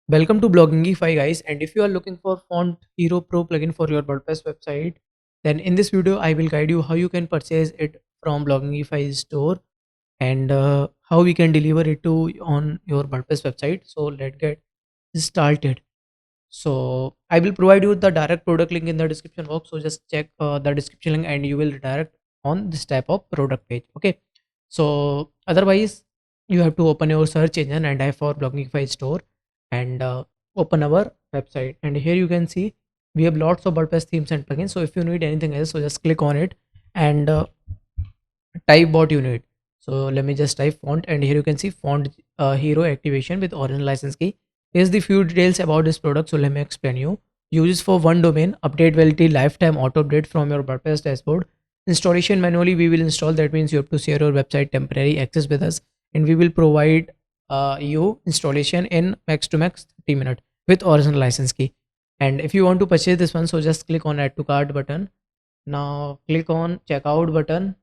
Welcome to Bloggingify guys, and if you are looking for Font Hero Pro plugin for your WordPress website, then in this video I will guide you how you can purchase it from Bloggingify store and how we can deliver it to on your WordPress website. So let's get started. So I will provide you the direct product link in the description box. So just check the description link and you will redirect on this type of product page. Okay. So otherwise you have to open your search engine and I for Bloggify store and open our website. And here you can see we have lots of WordPress themes and plugins. So if you need anything else, so just click on it and type what you need. So let me just type font, and here you can see font hero activation with orange license key. Here's the few details about this product. So let me explain you. Uses for one domain, update validity, lifetime auto update from your WordPress dashboard. Installation manually we will install. That means you have to share your website temporary access with us, and we will provide you installation in max to max 30 minutes with original license key. And if you want to purchase this one, so just click on add to cart button. Now click on checkout button.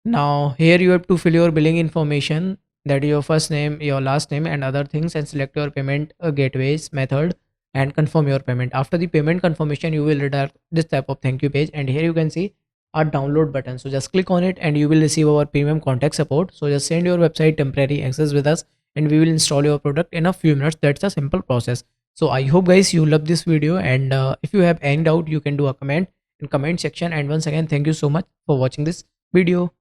Now here you have to fill your billing information, that your first name, your last name and other things, and select your payment gateways method and confirm your payment. After the payment confirmation you will redirect this type of thank you page, and here you can see our download button. So just click on it and you will receive our premium contact support. So just send your website temporary access with us and we will install your product in a few minutes. That's a simple process. So I hope guys you love this video, and if you have any doubt you can do a comment in comment section. And once again thank you so much for watching this video.